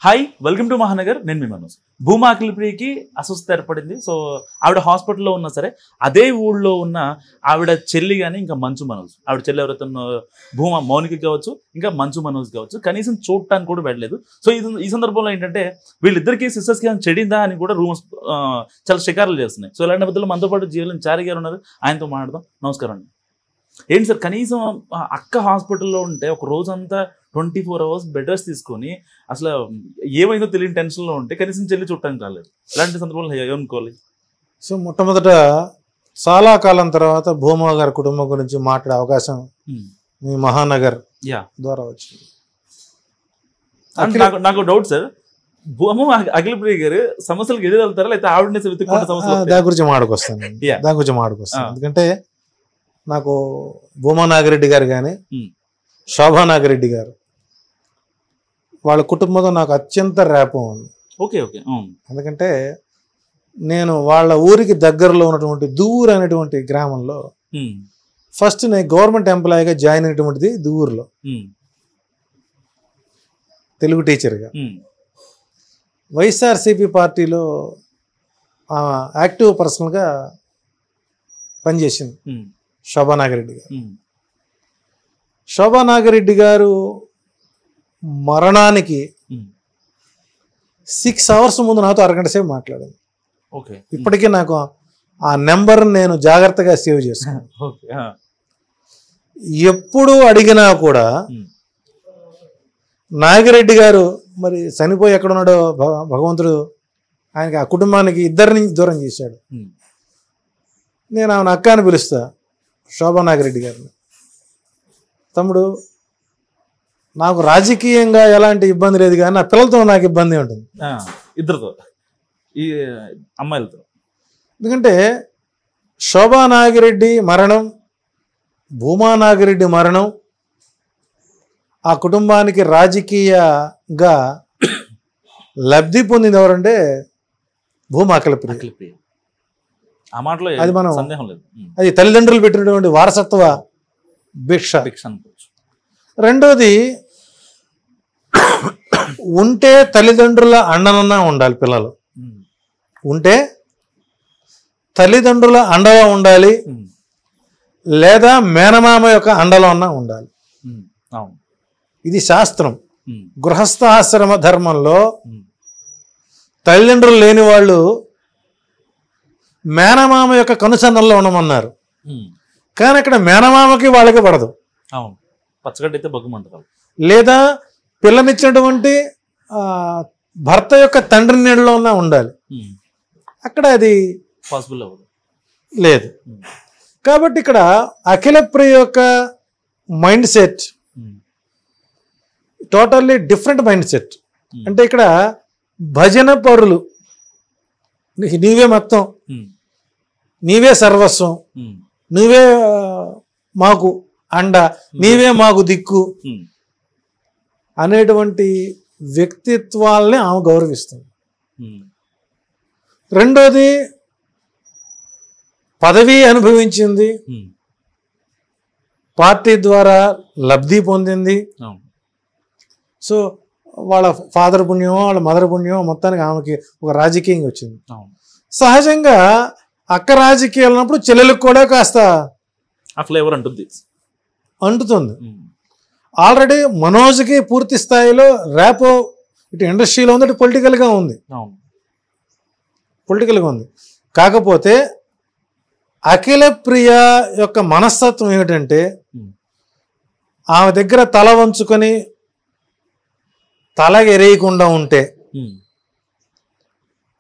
Hi, welcome to Mahanagar. నేను మీ మనోజ్. భూమా అఖిలప్రియకి అస్వస్థత ఏర్పడింది. So ఆవిడ హాస్పిటల్లో ఉన్నా సరే అదే ఊళ్ళో ఉన్న ఆవిడ చెల్లి కానీ ఇంకా మంచు మనోజ్, ఆవిడ చెల్లి ఎవరైతే భూమా మౌనిక కావచ్చు, ఇంకా మంచు మనోజ్ కావచ్చు, కనీసం చూడటానికి కూడా వెళ్ళలేదు. సో ఈ సందర్భంలో ఏంటంటే వీళ్ళిద్దరికి సిస్టర్స్కి చెడిందా అని కూడా రూమర్స్ చాలా షికారులు చేస్తున్నాయి. సో ఇలాంటి మధ్యలో మనతో పాటు జీవన్ చారి గారు ఉన్నారు, ఆయనతో మాట్లాడదాం. నమస్కారం అండి. ఏంటి సార్, కనీసం అక్క హాస్పిటల్లో ఉంటే ఒక రోజంతా 24 hours బెడ్ రెస్ట్ తీసుకొని అసలు ఏమైందో తెలియని టెన్షన్లో ఉంటే కనీసం చెల్లి చూడటానికి రాలేదు. ఇలాంటి సందర్భంలో ఏమనుకోవాలి? సో మొట్టమొదట చాలా కాలం తర్వాత భూమా గారి కుటుంబం గురించి మాట్లాడే అవకాశం మీ మహానగర్ ద్వారా వచ్చింది. నాకు డౌట్ సార్, భూమా అఖిలప్రియ గారు సమస్యలకు ఎదురెళ్తారా లేకపోతే ఆవిడనే వెతుక్కుంటే సమస్యలు? దాని గురించి మాట్లాడుకొస్తాను. ఎందుకంటే నాకు భూమా నాగిరెడ్డి గారు కానీ శోభా నాగిరెడ్డి గారు వాళ్ళ కుటుంబంతో నాకు అత్యంత ర్యాపో ఉంది. Okay okay. ఎందుకంటే నేను వాళ్ళ ఊరికి దగ్గరలో ఉన్నటువంటి దువ్వూరు అనేటువంటి గ్రామంలో ఫస్ట్ నేను గవర్నమెంట్ ఎంప్లాయీగా జాయిన్ అయినటువంటిది దువ్వూరులో, తెలుగు టీచర్గా. వైఎస్ఆర్సీపీ పార్టీలో యాక్టివ్ పర్సన్గా పనిచేసింది శోభా నాగిరెడ్డి గారు. శోభా నాగిరెడ్డి గారు మరణానికి 6 hours ముందు నాతో అరగంట సేపు మాట్లాడాను. ఇప్పటికీ నాకు ఆ నెంబర్ నేను జాగ్రత్తగా సేవ్ చేసుకున్నాను. ఎప్పుడు అడిగినా కూడా నాగిరెడ్డి గారు మరి చనిపోయి ఎక్కడున్నాడో భగవంతుడు ఆయనకి ఆ కుటుంబానికి ఇద్దరిని దూరం చేశాడు. నేను ఆమెను అక్క అని పిలుస్తా, శోభా నాగిరెడ్డి గారిని. తమ్ముడు, నాకు రాజకీయంగా ఎలాంటి ఇబ్బంది లేదు, కానీ నా పిల్లలతో నాకు ఇబ్బంది ఉంటుంది, ఇద్దరితో, ఈ అమ్మాయిలతో. ఎందుకంటే శోభా నాగిరెడ్డి మరణం, భూమా నాగిరెడ్డి మరణం ఆ కుటుంబానికి రాజకీయంగా లబ్ధి పొందింది ఎవరంటే భూమా అఖిలప్రియ. ఆ మాటలో అది మనం సందేహం లేదు. అది తల్లిదండ్రులు పెట్టినటువంటి వారసత్వ భిక్ష. రెండోది, ఉంటే తల్లిదండ్రుల అండనన్నా ఉండాలి. పిల్లలు ఉంటే తల్లిదండ్రుల అండగా ఉండాలి, లేదా మేనమామ యొక్క అండలో అన్నా ఉండాలి. ఇది శాస్త్రం. గృహస్థాశ్రమ ధర్మంలో తల్లిదండ్రులు లేని వాళ్ళు మేనమామ యొక్క కనుసన్నల్లో ఉండమన్నారు. కానీ అక్కడ మేనమామకి వాళ్ళకి పడదు. పచ్చగడ్డ అయితే బగ్గుమంటారు. లేదా పిల్లనిచ్చినటువంటి భర్త యొక్క తండ్రి నీడలో ఉన్నా ఉండాలి. అక్కడ అది పాసిబుల్ అవ్వదు, లేదు. కాబట్టి ఇక్కడ అఖిలప్రియ యొక్క mind set totally different mind set. అంటే ఇక్కడ భజన పరులు, నీవే మొత్తం, నీవే సర్వస్వం, నువ్వే మాకు అండ, నీవే మాకు దిక్కు అనేటువంటి వ్యక్తిత్వాలని ఆమె గౌరవిస్తుంది. రెండోది, పదవి అనుభవించింది, పార్టీ ద్వారా లబ్ధి పొందింది. సో వాళ్ళ ఫాదర్ పుణ్యం, వాళ్ళ మదర్ పుణ్యం, మొత్తానికి ఆమెకి ఒక రాజకీయంగా వచ్చింది. సహజంగా అక్క రాజకీయాలు ఉన్నప్పుడు చెల్లెలకు కూడా కాస్త ఆ ఫ్లేవర్ అంటుతుంది. ఆల్రెడీ మనోజ్కి పూర్తి స్థాయిలో ర్యాపో ఇటు ఇండస్ట్రీలో ఉంది, ఇటు పొలిటికల్గా ఉంది. కాకపోతే అఖిలప్రియ యొక్క మనస్తత్వం ఏమిటంటే ఆమె దగ్గర తల వంచుకొని తల ఎరేయకుండా ఉంటే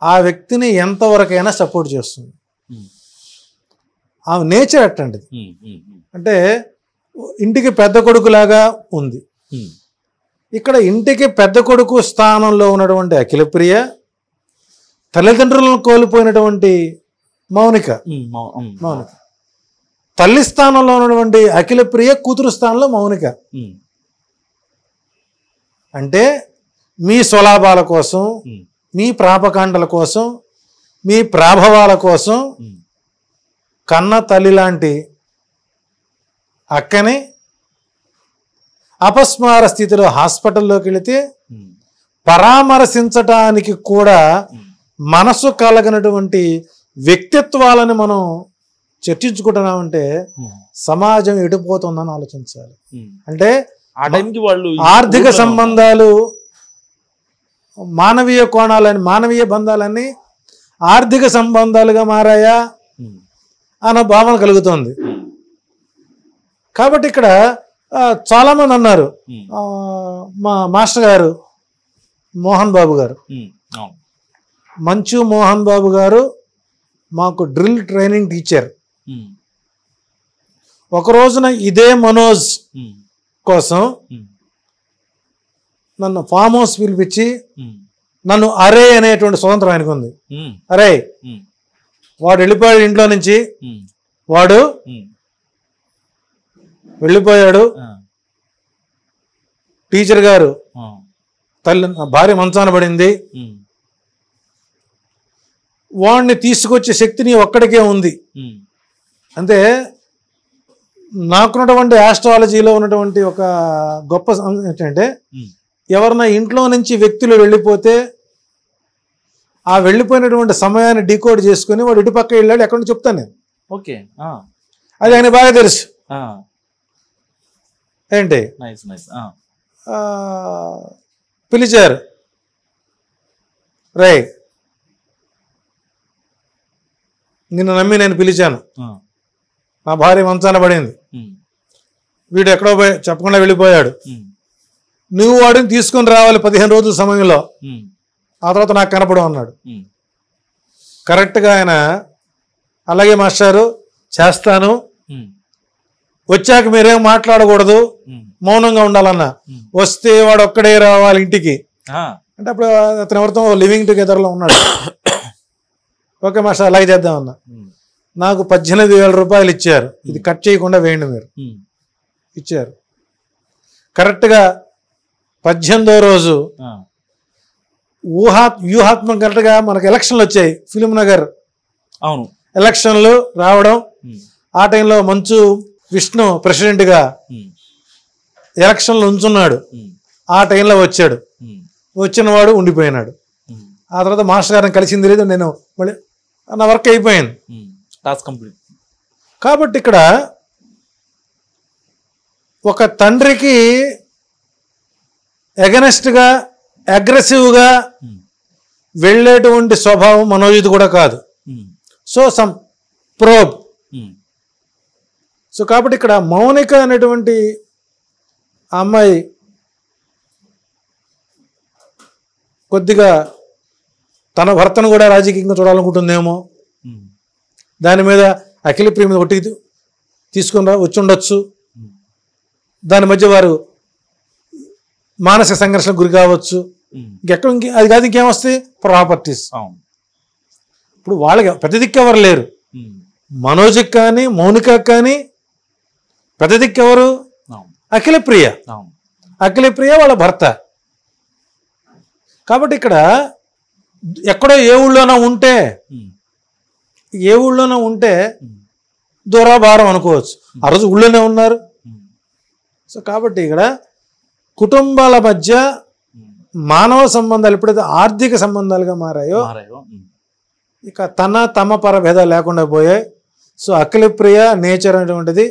ఆ వ్యక్తిని ఎంతవరకైనా సపోర్ట్ చేస్తుంది. ఆమె నేచర్ అట్టండి. అంటే ఇంటికి పెద్ద కొడుకులాగా ఉంది. ఇక్కడ ఇంటికి పెద్ద కొడుకు స్థానంలో ఉన్నటువంటి అఖిలప్రియ, తల్లిదండ్రులను కోల్పోయినటువంటి మౌనిక, తల్లి స్థానంలో ఉన్నటువంటి అఖిలప్రియ, కూతురు స్థానంలో మౌనిక. అంటే మీ స్వలాభాల కోసం, మీ ప్రాపకాండల కోసం, మీ ప్రాభవాల కోసం కన్న తల్లి లాంటి అక్కని అపస్మార స్థితిలో హాస్పిటల్లోకి వెళితే పరామర్శించటానికి కూడా మనసు కలగనటువంటి వ్యక్తిత్వాలని మనం చర్చించుకుంటున్నామంటే సమాజం ఎటుపోతుందని ఆలోచించాలి. అంటే ఆ టైంకి వాళ్ళు ఆర్థిక సంబంధాలు, మానవీయ కోణాలని, మానవీయ బంధాలన్నీ ఆర్థిక సంబంధాలుగా మారాయా అన్న భావన కలుగుతుంది. కాబట్టి ఇక్కడ చాలామంది అన్నారు, మా మాస్టర్ గారు మోహన్ బాబు గారు, మంచు మోహన్ బాబు గారు మాకు డ్రిల్ ట్రైనింగ్ టీచర్. ఒక రోజున ఇదే మనోజ్ కోసం నన్ను ఫామ్ హౌస్ పిలిపించి నన్ను అరే అనేటువంటి స్వతంత్రం ఆయనకు ఉంది. అరే వాడు వెళ్ళిపోయాడు ఇంట్లో నుంచి, వాడు వెళ్ళిపోయాడు, టీచర్ గారు తల్లి భార్య మంచాన పడింది, వాడిని తీసుకొచ్చే శక్తి నీ ఒక్కడికే ఉంది. అంటే నాకున్నటువంటి ఆస్ట్రాలజీలో ఉన్నటువంటి ఒక గొప్ప ఏంటంటే, ఎవరన్నా ఇంట్లో నుంచి వ్యక్తులు వెళ్ళిపోతే ఆ వెళ్ళిపోయినటువంటి సమయాన్ని డీకోడ్ చేసుకుని వాడు ఇటుపక్క వెళ్ళాడు ఎక్కడ నుంచి చెప్తాను నేను. ఓకే, అది ఆయన బాగా తెలుసు. ఏంటి పిలిచారు, రై నిన్ను నమ్మి నేను పిలిచాను, నా భార్య మంచాన పడింది, వీడు ఎక్కడో పోయి చెప్పకుండా వెళ్ళిపోయాడు, నువ్వు వాడిని తీసుకొని రావాలి 15 రోజుల సమయంలో, ఆ తర్వాత నాకు కనపడం అన్నాడు. కరెక్ట్గా ఆయన అలాగే మాస్టారు చేస్తాను, వచ్చాక మీరేం మాట్లాడకూడదు, మౌనంగా ఉండాలన్నా, వస్తే వాడు ఒక్కడే రావాలి ఇంటికి అంటే అప్పుడు అతను ఎవరితో లివింగ్ టుగెదర్లో ఉన్నాడు. ఓకే మాస్టర్ అలాగే చేద్దామన్నా. నాకు 18,000 రూపాయలు ఇచ్చారు, ఇది కట్ చేయకుండా వేయండి మీరు ఇచ్చారు. కరెక్ట్గా 18వ రోజు వ్యూహాత్మకంగా మనకు ఎలక్షన్లు వచ్చాయి, ఫిలిం నగర్ ఎలక్షన్లు రావడం. ఆ టైంలో మంచు విష్ణు ప్రెసిడెంట్గా ఎలక్షన్లు ఉంచున్నాడు. ఆ టైంలో వచ్చాడు, వచ్చినవాడు ఉండిపోయినాడు. ఆ తర్వాత మాస్టర్ గారిని కలిసింది లేదు, నేను మళ్ళీ నా వర్క్ అయిపోయింది, టాస్క్ కంప్లీట్. కాబట్టి ఇక్కడ ఒక తండ్రికి ఎగనెస్ట్గా అగ్రెసివ్గా వెళ్ళేటువంటి స్వభావం మనోజిత్ కూడా కాదు. So some probe. సో కాబట్టి ఇక్కడ మౌనిక అనేటువంటి అమ్మాయి కొద్దిగా తన భర్తను కూడా రాజకీయంగా చూడాలనుకుంటుందేమో, దాని మీద అఖిల ప్రియ మీద ఒట్టి తీసుకుని వచ్చి ఉండొచ్చు, దాని మధ్య వారు మానసిక సంఘర్షణకు గురి కావచ్చు. ఇంకెక్కడ అది కాదు ఇంకేమొస్తాయి, ప్రాపర్టీస్. ఇప్పుడు వాళ్ళకి పెద్ద దిక్కు ఎవరు లేరు, మనోజ్కి కానీ మౌనికకి కానీ పెద్ద దిక్కు ఎవరు, అఖిల ప్రియ. అఖిల ప్రియ వాళ్ళ భర్త. కాబట్టి ఇక్కడ ఎక్కడో ఏ ఊళ్ళోనో ఉంటే దూరాభారం అనుకోవచ్చు, ఆ రోజు ఊళ్ళోనే ఉన్నారు. సో కాబట్టి ఇక్కడ కుటుంబాల మధ్య మానవ సంబంధాలు ఎప్పుడైతే ఆర్థిక సంబంధాలుగా మారాయో ఇక తమ పరభేదాలు లేకుండా పోయాయి. సో అఖిల ప్రియ నేచర్ అనేటువంటిది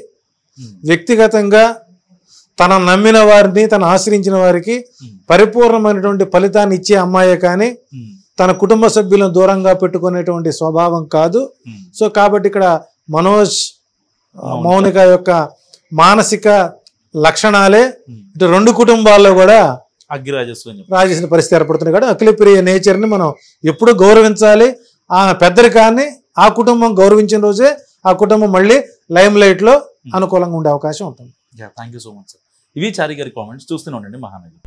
వ్యక్తిగతంగా తన నమ్మిన వారిని, తను ఆశ్రయించిన వారికి పరిపూర్ణమైనటువంటి ఫలితాన్ని ఇచ్చే అమ్మాయే కానీ తన కుటుంబ సభ్యులను దూరంగా పెట్టుకునేటువంటి స్వభావం కాదు. సో కాబట్టి ఇక్కడ మనోజ్ మౌనిక యొక్క మానసిక లక్షణాలే ఇటు రెండు కుటుంబాల్లో కూడా రాజేసిన పరిస్థితి ఏర్పడుతుంది. కూడా అఖిల ప్రియ నేచర్ని మనం ఎప్పుడు గౌరవించాలి. ఆ పెద్దరికాన్ని ఆ కుటుంబం గౌరవించిన రోజే ఆ కుటుంబం మళ్ళీ లైమ్ లైట్లో అనుకూలంగా ఉండే అవకాశం ఉంటుంది. Thank you so much sir. ఇవి చారి గారి కామెంట్స్. చూస్తూనే ఉండండి మహానగర్.